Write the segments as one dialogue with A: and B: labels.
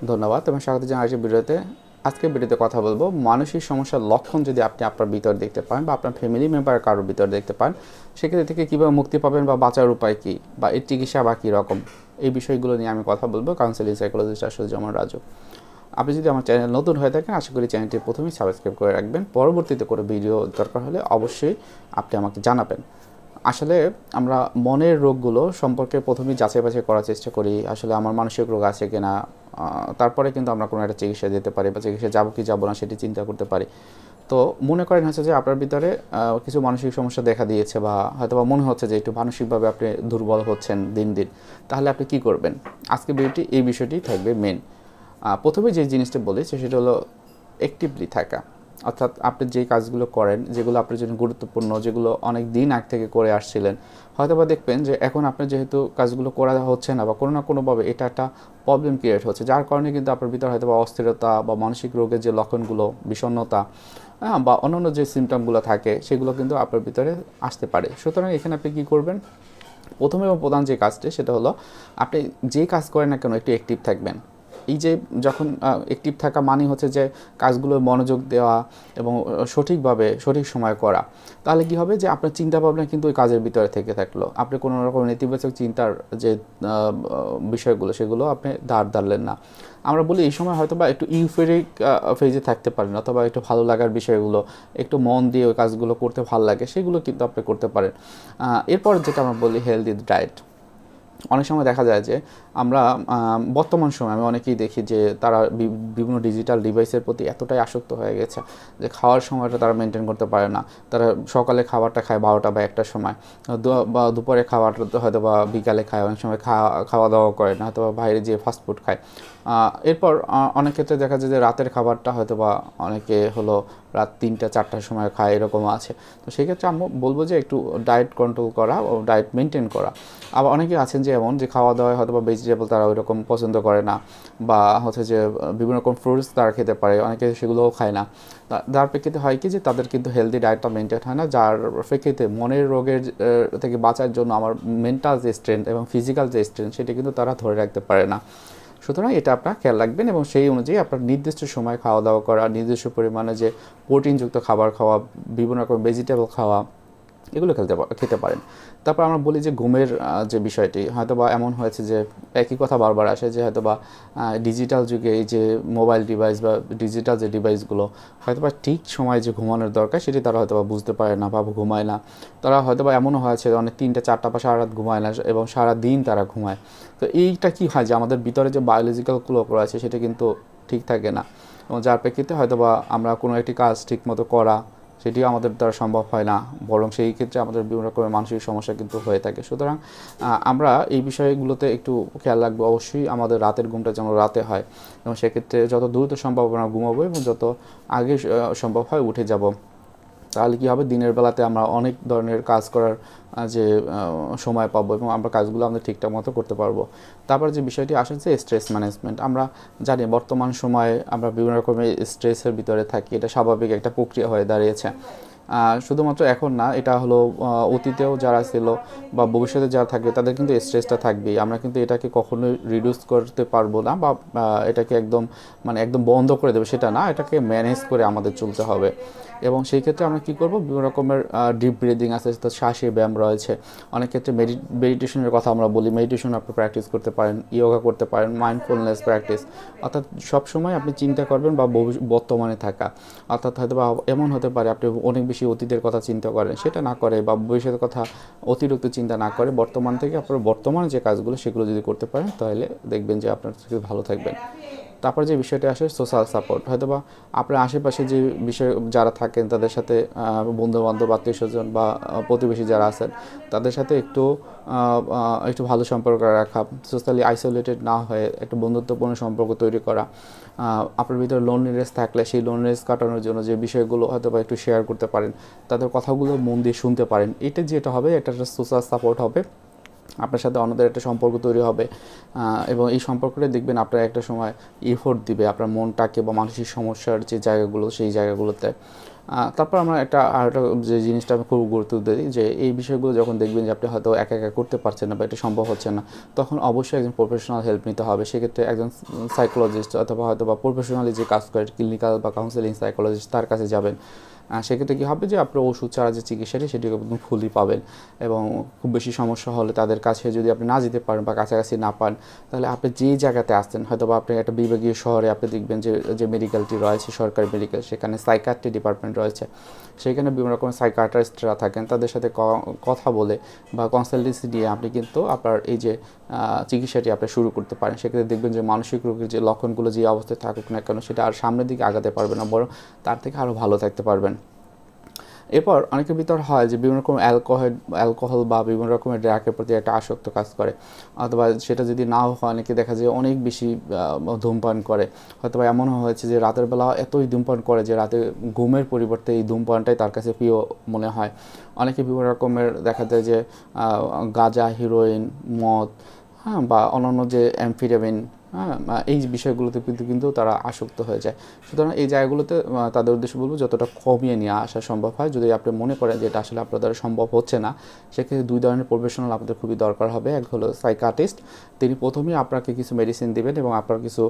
A: ধন্যবাদ এবং স্বাগত জানাচ্ছি ভিডিওতে। আজকের ভিডিওতে কথা বলবো মানসিক সমস্যার লক্ষণ যদি আপনি আপনার ভিতর দেখতে পান বা আপনার ফ্যামিলি মেম্বার কারোর ভিতর দেখতে পান, সেক্ষেত্রে থেকে কীভাবে মুক্তি পাবেন বা বাঁচার উপায় কী বা এর চিকিৎসা বা কী রকম, এই বিষয়গুলো নিয়ে আমি কথা বলবো কাউন্সিলিং সাইকোলজিস্ট আসদুজ্জামান রাজু। আপনি যদি আমার চ্যানেল নতুন হয়ে থাকেন, আশা করি চ্যানেলটি প্রথমেই সাবস্ক্রাইব করে রাখবেন। পরবর্তীতে করে ভিডিও দরকার হলে অবশ্যই আপনি আমাকে জানাবেন। আসলে আমরা মনের রোগগুলো সম্পর্কে প্রথমেই যাচাই বাছাই করার চেষ্টা করি, আসলে আমার মানসিক রোগ আছে কিনা। তারপরে কিন্তু আমরা কোনো একটা চিকিৎসা দিতে পারি বা চিকিৎসা যাবো কি যাবো না সেটি চিন্তা করতে পারি। তো মনে করেন হচ্ছে যে আপনার ভিতরে কিছু মানসিক সমস্যা দেখা দিয়েছে বা হয়তো বা মনে হচ্ছে যে একটু মানসিকভাবে আপনি দুর্বল হচ্ছেন দিন দিন, তাহলে আপনি কী করবেন? আজকে ভিডিওটি এই বিষয়টি থাকবে মেন। প্রথমে যে জিনিসটা বলেছি সেটা হলো অ্যাক্টিভলি থাকা। অর্থাৎ আপনি যেই কাজগুলো করেন, যেগুলো আপনার জন্য গুরুত্বপূর্ণ, যেগুলো অনেক দিন আগ থেকে করে আসছিলেন, হয়তো বা দেখবেন যে এখন আপনার যেহেতু কাজগুলো করা হচ্ছে না বা কোনো না কোনোভাবে এটা একটা প্রবলেম ক্রিয়েট হচ্ছে, যার কারণে কিন্তু আপনার ভিতরে হয়তো বা অস্থিরতা বা মানসিক রোগের যে লক্ষণগুলো, বিষণ্ণতা বা অন্যান্য যে সিমটমগুলো থাকে সেগুলো কিন্তু আপনার ভিতরে আসতে পারে। সুতরাং এখানে আপনি কী করবেন? প্রথমে এবং প্রধান যে কাজটি সেটা হলো আপনি যেই কাজ করেন না কেন একটু অ্যাক্টিভ থাকবেন। এই যে যখন অ্যাক্টিভ থাকা মানে হচ্ছে যে কাজগুলো মনোযোগ দেওয়া এবং সঠিকভাবে সঠিক সময় করা, তাহলে কি হবে যে আপনার চিন্তা ভাবনা কিন্তু ওই কাজের ভিতরে থেকে থাকলো। আপনি কোনো রকম নেতিবাচক চিন্তার যে বিষয়গুলো সেগুলো আপনি ধারলেন না। আমরা বলি এই সময় হয়তো বা একটু ইউফোরিক ফেজে থাকতে পারেন, অথবা একটু ভালো লাগার বিষয়গুলো একটু মন দিয়ে ওই কাজগুলো করতে ভালো লাগে, সেগুলো কিন্তু আপনি করতে পারেন। এরপর যেটা আমরা বলি হেলদি ডায়েট। অনেক সময় দেখা যায় যে আমরা বর্তমান সময়ে আমি অনেকেই দেখি যে তারা বিভিন্ন ডিজিটাল ডিভাইসের প্রতি এতটাই আসক্ত হয়ে গেছে যে খাওয়ার সময়টা তারা মেনটেন করতে পারে না। তারা সকালে খাবারটা খায় 12টা বা 1টার সময়, বা দুপুরে খাবারটা হয়তো বা বিকালে খায়, অনেক সময় খাওয়া দাওয়া করে না, হয়তো বা বাইরে যেয়ে ফাস্টফুড খায়। এরপর অনেক ক্ষেত্রে দেখা যায় যে রাতের খাবারটা হয়তো বা অনেকে হলো রাত 3টা-4টার সময় খায়, এরকমও আছে। তো সেক্ষেত্রে আমি বলবো যে একটু ডায়েট কন্ট্রোল করা ও ডায়েট মেনটেন করা। আবার অনেকে আছেন যে এমন যে খাওয়া দাওয়ায় হয়তো বা ভেজিটেবল তারা ওই রকম পছন্দ করে না, বা হচ্ছে যে বিভিন্ন রকম ফ্রুটস তারা খেতে পারে, অনেকে সেগুলোও খায় না। যার প্রেক্ষিতে হয় কি যে তাদের কিন্তু হেলদি ডায়েটটা মেনটেন হয় না, যার প্রেক্ষিতে মনের রোগের থেকে বাঁচার জন্য আমার মেন্টাল যে স্ট্রেংথ এবং ফিজিক্যাল যে স্ট্রেংথ সেটা কিন্তু তারা ধরে রাখতে পারে না। সুতরাং এটা আপনার খেয়াল রাখবেন এবং সেই অনুযায়ী আপনার নির্দিষ্ট সময় খাওয়া দাওয়া করা, নির্দিষ্ট পরিমাণে যে প্রোটিনযুক্ত খাবার খাওয়া, বিভিন্ন রকম ভেজিটেবল খাওয়া, এগুলো খেতে পারেন। তারপর আমরা বলি যে ঘুমের যে বিষয়টি, হয়তো বা এমন হয়েছে যে একই কথা বারবার আসে যে হয়তো বা ডিজিটাল যুগে এই যে মোবাইল ডিভাইস বা ডিজিটাল যে ডিভাইসগুলো হয়তো বা ঠিক সময় যে ঘুমানোর দরকার সেটি তারা হয়তো বা বুঝতে পারে না বা ঘুমায় না। তারা হয়তো বা এমনও হয়েছে অনেক 3টা-4টা বা সারা রাত ঘুমায় না এবং সারা দিন তারা ঘুমায়। তো এইটা কি হয় যে আমাদের ভিতরে যে বায়োলজিক্যাল ক্লক রয়েছে সেটা কিন্তু ঠিক থাকে না, এবং যার প্রেক্ষিতে হয়তো বা আমরা কোনো একটি কাজ ঠিকমতো করা সেটিও আমাদের দ্বারা সম্ভব হয় না, বরং সেই ক্ষেত্রে আমাদের বিভিন্ন রকমের মানসিক সমস্যা কিন্তু হয়ে থাকে। সুতরাং আমরা এই বিষয়গুলোতে একটু খেয়াল রাখবো। অবশ্যই আমাদের রাতের ঘুমটা যেন রাতে হয়, এবং সেক্ষেত্রে যত দ্রুত সম্ভব আমরা ঘুমাবো এবং যত আগে সম্ভব হয় উঠে যাব। তাহলে কী হবে, দিনের বেলাতে আমরা অনেক ধরনের কাজ করার যে সময় পাবো এবং আমরা কাজগুলো আমাদের ঠিকঠাক মতো করতে পারবো। তারপর যে বিষয়টি আসে যে স্ট্রেস ম্যানেজমেন্ট। আমরা জানি বর্তমান সময়ে আমরা বিভিন্ন রকমের স্ট্রেসের ভিতরে থাকি, এটা স্বাভাবিক একটা প্রক্রিয়া হয়ে দাঁড়িয়েছে। শুধুমাত্র এখন না, এটা হলো অতীতেও যারা ছিল বা ভবিষ্যতে যারা থাকবে তাদের কিন্তু স্ট্রেসটা থাকবেই। আমরা কিন্তু এটাকে কখনোই রিডিউস করতে পারবো না বা এটাকে একদম একদম বন্ধ করে দেবে সেটা না, এটাকে ম্যানেজ করে আমাদের চলতে হবে। এবং সেই ক্ষেত্রে আমরা কী করবো, বিভিন্ন রকমের ডিপ ব্রিদিং আছে, তো শ্বাসের ব্যায়াম রয়েছে। অনেক ক্ষেত্রে মেডিটেশনের কথা আমরা বলি, মেডিটেশন আপনি প্র্যাকটিস করতে পারেন, ইয়োগা করতে পারেন, মাইন্ডফুলনেস প্র্যাকটিস। অর্থাৎ সবসময় আপনি চিন্তা করবেন বা বর্তমানে থাকা। অর্থাৎ হয়তো বা এমন হতে পারে আপনি অনেক বেশি অতীতের কথা চিন্তা করেন, সেটা না করে বা ভবিষ্যতের কথা অতিরিক্ত চিন্তা না করে বর্তমান থেকে আপনার বর্তমানে যে কাজগুলো সেগুলো যদি করতে পারেন তাহলে দেখবেন যে আপনার ভালো থাকবেন। তারপর যে বিষয়টা আসে সোশ্যাল সাপোর্ট। হয়তো বা আপনার আশেপাশে যে বিষয় যারা থাকেন তাদের সাথে বন্ধুবান্ধব, আত্মীয়স্বজন বা প্রতিবেশী যারা আছেন তাদের সাথে একটু ভালো সম্পর্ক রাখা, সোশ্যালি আইসোলেটেড না হয়ে একটা বন্ধুত্বপূর্ণ সম্পর্ক তৈরি করা। আপনার ভিতরে লোনলিনেস থাকলে সেই লোনলিনেস কাটানোর জন্য যে বিষয়গুলো হয়তো বা একটু শেয়ার করতে পারেন, তাদের কথাগুলো মন দিয়ে শুনতে পারেন। এটা যেটা হবে এটা একটা সোশ্যাল সাপোর্ট হবে, আপনার সাথে অন্যদের একটা সম্পর্ক তৈরি হবে, এবং এই সম্পর্কটা দেখবেন আপনার একটা সময় এফোর্ট দিবে আপনার মনটাকে বা মানসিক সমস্যার যে জায়গাগুলো সেই জায়গাগুলোতে। তারপর আমরা আরেকটা যে জিনিসটা আমি খুব গুরুত্ব দিই যে এই বিষয়গুলো যখন দেখবেন যে আপনি হয়তো একা একা করতে পারছেন না বা এটা সম্ভব হচ্ছে না, তখন অবশ্যই একজন প্রফেশনাল হেল্প নিতে হবে। সেক্ষেত্রে একজন সাইকোলজিস্ট অথবা হয়তো বা প্রফেশনালি যে কাজ করে ক্লিনিক্যাল বা কাউন্সেলিং সাইকোলজিস্ট তার কাছে যাবেন। সেক্ষেত্রে কী হবে যে আপনার ওষুধ ছাড়া যে চিকিৎসাটি সেটি একদম ফুলই পাবেন। এবং খুব বেশি সমস্যা হলে তাদের কাছে যদি আপনি না যেতে পারেন বা কাছাকাছি না পান, তাহলে আপনি যেই জায়গাতে আসছেন হয়তো বা আপনি একটা বিভাগীয় শহরে আপনি দেখবেন যে মেডিকেলটি রয়েছে সরকারি মেডিকেল, সেখানে সাইকিয়াট্রি ডিপার্টমেন্ট রয়েছে, সেখানে বিভিন্ন রকমের সাইকিয়াট্রিস্টরা থাকেন। তাদের সাথে কথা বলে বা কনসালটেন্সি নিয়ে আপনি কিন্তু আপনার এই যে চিকিৎসাটি আপনি শুরু করতে পারেন। সেক্ষেত্রে দেখবেন যে মানসিক রোগের যে লক্ষণগুলো যে অবস্থায় থাকুক না কেন সেটা আর সামনের দিকে আগাতে পারবে না, বরং তার থেকে আরও ভালো থাকতে পারবেন। এরপর অনেকের ভিতর হয় যে বিভিন্ন রকম অ্যালকোহল বা বিভিন্ন রকমের ড্রাগের প্রতি একটা আসক্ত কাজ করে, অথবা সেটা যদি নাও হয় অনেকে দেখা যায় অনেক বেশি ধূমপান করে। হয়তো এমনও হয়েছে যে রাতের বেলা এতই ধূমপান করে যে রাতে ঘুমের পরিবর্তে এই ধূমপানটাই তার কাছে প্রিয় মনে হয়। অনেকে বিভিন্ন রকমের দেখা যায় যে গাঁজা, হিরোইন, মদ, হ্যাঁ, বা অন্যান্য যে অ্যাম্ফিটামিন, হ্যাঁ, এই বিষয়গুলোতে কিন্তু তারা আসক্ত হয়ে যায়। সুতরাং এই জায়গাগুলোতে তাদের উদ্দেশ্যে বলবো যতটা কমিয়ে নিয়ে আসা সম্ভব হয়। যদি আপনি মনে করেন যে এটা আসলে আপনার দ্বারা সম্ভব হচ্ছে না, সেক্ষেত্রে দুই ধরনের প্রফেশনাল আপনাদের খুবই দরকার হবে। এক হলো সাইকিয়াট্রিস্ট, তিনি প্রথমেই আপনাকে কিছু মেডিসিন দিবেন এবং আপনার কিছু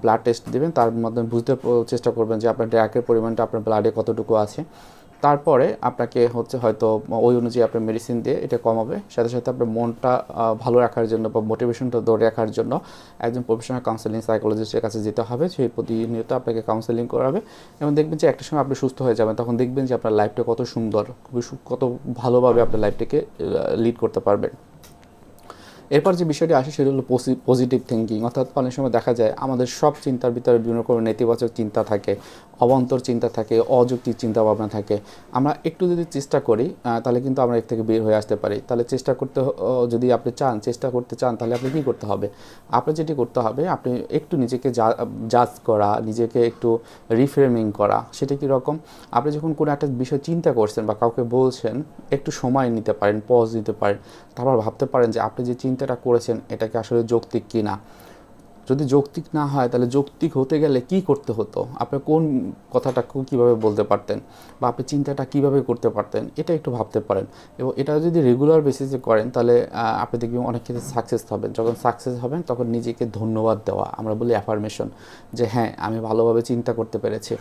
A: ব্লাড টেস্ট দিবেন, তার মাধ্যমে বুঝতে চেষ্টা করবেন যে আপনার ড্রাগের পরিমাণটা আপনার ব্লাডে কতটুকু আছে। তারপরে আপনাকে হয়তো ওই অনুযায়ী আপনার মেডিসিন দিয়ে এটা কমাবে। সাথে সাথে আপনার মনটা ভালো রাখার জন্য বা মোটিভেশনটা ধরে রাখার জন্য একজন প্রফেশনাল কাউন্সেলিং সাইকোলজিস্টের কাছে যেতে হবে। সেই প্রতিনিয়ত আপনাকে কাউন্সেলিং করাবে এবং দেখবেন যে একটা সময় আপনি সুস্থ হয়ে যাবেন। তখন দেখবেন যে আপনার লাইফটা কত সুন্দর, কত ভালোভাবে আপনার লাইফটাকে লিড করতে পারবেন। এরপর যে বিষয়টি আসে সেটা হলো পজিটিভ থিঙ্কিং। অর্থাৎ অনেক সময় দেখা যায় আমাদের সব চিন্তার ভিতরে বিভিন্ন রকমের নেতিবাচক চিন্তা থাকে, অবান্তর চিন্তা থাকে, অযৌক্তিক চিন্তাভাবনা থাকে। আমরা একটু যদি চেষ্টা করি তাহলে কিন্তু আমরা এর থেকে বের হয়ে আসতে পারি। তাহলে যদি আপনি চেষ্টা করতে চান তাহলে আপনি কী করতে হবে? আপনার যেটি করতে হবে, আপনি একটু নিজেকে জাজ করা, নিজেকে একটু রিফ্রেমিং করা। সেটা কীরকম? আপনি যখন কোনো একটা বিষয় চিন্তা করছেন বা কাউকে বলছেন, একটু সময় নিতে পারেন, পজ নিতে পারেন, তারপর ভাবতে পারেন যে আপনি যে চিন্তাটা করেছেন এটা কি আসলে যৌক্তিক কি না। যদি যৌক্তিক না হয় তাহলে যৌক্তিক হতে গেলে কি করতে হতো, আপনি কোন কথাটা কীভাবে বলতে পারতেন বা আপনি চিন্তাটা কীভাবে করতে পারতেন, এটা একটু ভাবতে পারেন। এবং এটা যদি রেগুলার বেসিসে করেন তাহলে আপনি দেখবেন অনেক ক্ষেত্রে সাকসেস হবেন। যখন সাকসেস হবেন তখন নিজেকে ধন্যবাদ দেওয়া, আমরা বলি অ্যাফার্মেশন, যে হ্যাঁ আমি ভালোভাবে চিন্তা করতে পেরেছি।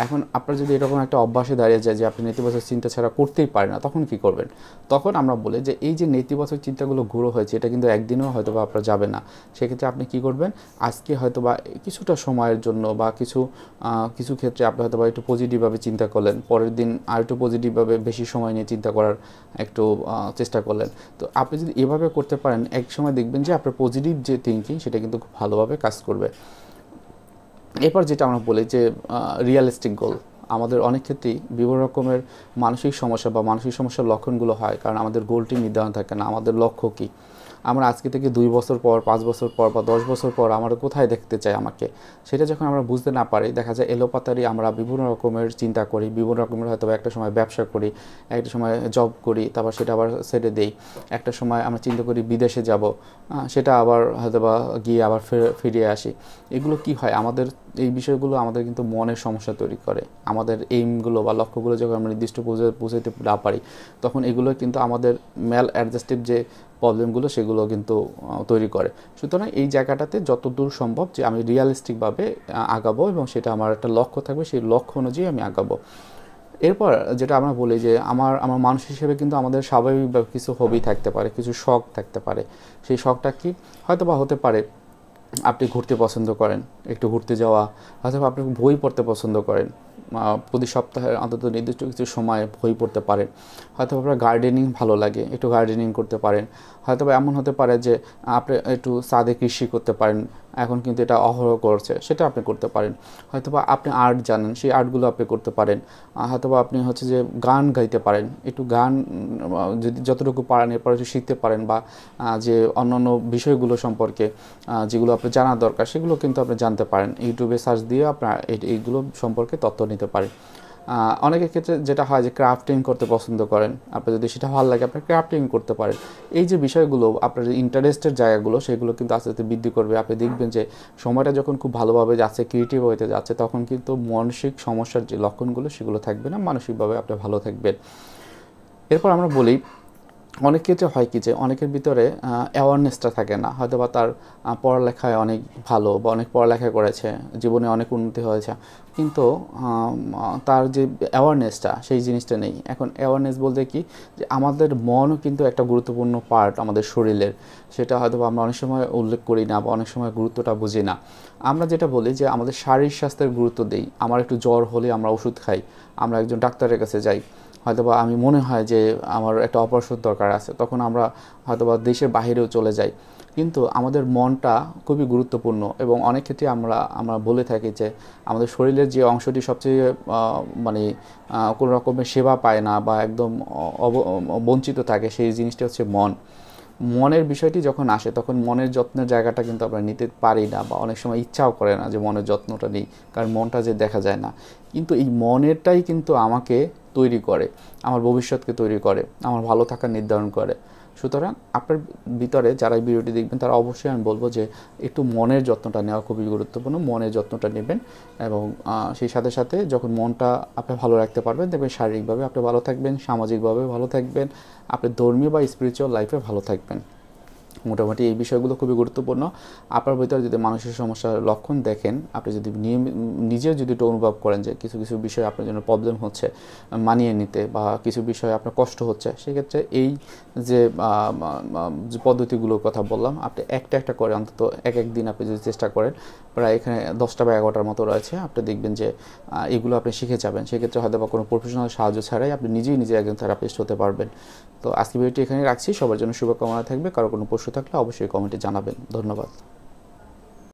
A: এখন আপনার যদি এরকম একটা অভ্যাসে দাঁড়িয়ে যায় যে আপনি নেতিবাচক চিন্তা ছাড়া করতেই পারেন না, তখন কি করবেন? তখন আমরা বলি যে এই যে নেতিবাচক চিন্তাগুলো গুঁড়ো হয়েছে এটা কিন্তু একদিনও হয়তো বা আপনার যাবে না। সেক্ষেত্রে আপনি কী করবেন? আজকে হয়তো বা কিছুটা সময়ের জন্য বা কিছু ক্ষেত্রে আপনি হয়তো বা একটু পজিটিভভাবে চিন্তা করলেন, পরের দিন আর একটু পজিটিভভাবে বেশি সময় নিয়ে চিন্তা করার একটু চেষ্টা করলেন। তো আপনি যদি এভাবে করতে পারেন, এক সময় দেখবেন যে আপনার পজিটিভ যে থিঙ্কিং সেটা কিন্তু খুব ভালোভাবে কাজ করবে। এরপর যেটা আমরা বলি যে রিয়ালিস্টিক গোল। আমাদের অনেক ক্ষেত্রেই বিভিন্ন রকমের মানসিক সমস্যা বা মানসিক সমস্যার লক্ষণগুলো হয় কারণ আমাদের গোলটি নির্ধারণ থাকে না। আমাদের লক্ষ্য কী? আমরা আজকে থেকে 2 বছর পর, 5 বছর পর বা 10 বছর পর আমরা কোথায় দেখতে চাই আমাকে, সেটা যখন আমরা বুঝতে না পারি, দেখা যায় এলোপাতাড়ি আমরা বিভিন্ন রকমের চিন্তা করি, বিভিন্ন রকমের হয়তো একটা সময় ব্যবসা করি, একটা সময় জব করি, তারপর সেটা আবার ছেড়ে দেই। একটা সময় আমরা চিন্তা করি বিদেশে যাব, সেটা আবার হয়তো বা গিয়ে আবার ফিরে আসি। এগুলো কি হয়? আমাদের এই বিষয়গুলো আমাদের কিন্তু মনের সমস্যা তৈরি করে। আমাদের এইমগুলো বা লক্ষ্যগুলো যখন আমরা নির্দিষ্ট পৌঁছাতে না পারি, তখন এগুলো কিন্তু আমাদের ম্যাল অ্যাডজাস্টিভ যে প্রবলেমগুলো সেগুলো কিন্তু তৈরি করে। সুতরাং এই জায়গাটাতে যতদূর সম্ভব যে আমি রিয়ালিস্টিকভাবে আগাবো এবং সেটা আমার একটা লক্ষ্য থাকবে, সেই লক্ষ্য অনুযায়ী আমি আগাবো। এরপর যেটা আমরা বলি যে আমার মানুষ হিসেবে কিন্তু আমাদের স্বাভাবিকভাবে কিছু হবি থাকতে পারে, কিছু শখ থাকতে পারে। সেই শখটা কি? হয়তো বা হতে পারে আপনি ঘুরতে পছন্দ করেন, একটু ঘুরতে যাওয়া, হয়তো আপনি বই পড়তে পছন্দ করেন, প্রতি সপ্তাহে অন্তত নির্দিষ্ট কিছু সময় বই পড়তে পারেন। হয়তো আপনার গার্ডেনিং ভালো লাগে, একটু গার্ডেনিং করতে পারেন। হয়তো এমন হতে পারে যে আপনি একটু ছাদে কৃষি করতে পারেন, এখন কিন্তু এটা অহরহ করছে, সেটা আপনি করতে পারেন। হয়তোবা আপনি আর্ট জানেন, সেই আর্টগুলো আপনি করতে পারেন। হয়তোবা আপনি হচ্ছে যে গান গাইতে পারেন, একটু গান যদি যতটুকু পারেন এরপর একটু শিখতে পারেন, বা যে অন্যান্য বিষয়গুলো সম্পর্কে যেগুলো আপনার জানা দরকার সেগুলো কিন্তু আপনি জানতে পারেন। ইউটিউবে সার্চ দিয়ে আপনার এইগুলো সম্পর্কে তথ্য নিতে পারেন। অনেকের ক্ষেত্রে যেটা হয় যে ক্রাফটিং করতে পছন্দ করেন, আপনার যদি সেটা ভালো লাগে আপনি ক্রাফটিং করতে পারেন। এই যে বিষয়গুলো আপনার যে ইন্টারেস্টের জায়গাগুলো সেগুলো কিন্তু আস্তে আস্তে বৃদ্ধি করবে। আপনি দেখবেন যে সময়টা যখন খুব ভালোভাবে যাচ্ছে, ক্রিয়েটিভ হতে যাচ্ছে, তখন কিন্তু মানসিক সমস্যার যে লক্ষণগুলো সেগুলো থাকবে না, মানসিকভাবে আপনি ভালো থাকবেন। এরপর আমরা বলি অনেক ক্ষেত্রে হয় কি যে অনেকের ভিতরে অ্যাওয়ারনেসটা থাকে না, হয়তো বা তার পড়ালেখায় অনেক ভালো বা অনেক পড়ালেখা করেছে, জীবনে অনেক উন্নতি হয়েছে, কিন্তু তার যে অ্যাওয়ারনেসটা সেই জিনিসটা নেই। এখন অ্যাওয়ারনেস বলতে কি, যে আমাদের মনও কিন্তু একটা গুরুত্বপূর্ণ পার্ট আমাদের শরীরের, সেটা হয়তো বা আমরা অনেক সময় উল্লেখ করি না বা অনেক সময় গুরুত্বটা বুঝি না। আমরা যেটা বলি যে আমাদের শারীরিক স্বাস্থ্যের গুরুত্ব দিই, আমার একটু জ্বর হলে আমরা ওষুধ খাই, আমরা একজন ডাক্তারের কাছে যাই, হয়তোবা আমি মনে হয় যে আমার একটা অপারেশন দরকার আছে, তখন আমরা হয়তোবা দেশের বাইরেও চলে যাই। কিন্তু আমাদের মনটা খুবই গুরুত্বপূর্ণ, এবং অনেক ক্ষেত্রে আমরা আমরা বলে থাকি যে আমাদের শরীরের যে অংশটি সবচেয়ে মানে কোনো রকমের সেবা পায় না বা একদম বঞ্চিত থাকে, সেই জিনিসটা হচ্ছে মন। মনের বিষয়টি যখন আসে তখন মনের যত্নের জায়গাটা কিন্তু আমরা নিতে পারি না, বা অনেক সময় ইচ্ছাও করে না যে মনের যত্নটা নিই, কারণ মনটা যে দেখা যায় না। কিন্তু এই মনেরটাই কিন্তু আমাকে তৈরি করে, আমার ভবিষ্যৎকে তৈরি করে, আমার ভালো থাকা নির্ধারণ করে। সুতরাং আপনার ভিতরে যারা এই ভিডিওটি দেখবেন তারা অবশ্যই আমি বলবো যে একটু মনের যত্নটা নেওয়া খুবই গুরুত্বপূর্ণ, মনের যত্নটা নেবেন। এবং সেই সাথে সাথে যখন মনটা আপনি ভালো রাখতে পারবেন, দেখবেন শারীরিকভাবে আপনি ভালো থাকবেন, সামাজিকভাবে ভালো থাকবেন, আপনি ধর্মীয় বা স্পিরিচুয়াল লাইফে ভালো থাকবেন। মোটামুটি এই বিষয়গুলো খুবই গুরুত্বপূর্ণ। আপনার ভিতরে যদি মানসিক সমস্যার লক্ষণ দেখেন, আপনি যদি নিজেও যদি একটু অনুভব করেন যে কিছু কিছু বিষয় আপনার জন্য প্রবলেম হচ্ছে মানিয়ে নিতে, বা কিছু বিষয়ে আপনার কষ্ট হচ্ছে, সেক্ষেত্রে এই যে যে পদ্ধতিগুলোর কথা বললাম, আপনি একটা একটা করে অন্তত এক এক দিন আপনি যদি চেষ্টা করেন, প্রায় এখানে 10টা বা 11টার মতো রয়েছে, আপনি দেখবেন যে এগুলো আপনি শিখে যাবেন। সেক্ষেত্রে হয়তো বা কোনো প্রফেশনাল সাহায্য ছাড়াই আপনি নিজেই নিজে একজন থেরাপিস্ট হতে পারবেন। তো আজকে ভিডিওটি এখানে রাখছি, সবার জন্য শুভকামনা থাকবে। কারো কোনো প্রশ্ন থাকলে অবশ্যই কমেন্টে জানাবেন। ধন্যবাদ।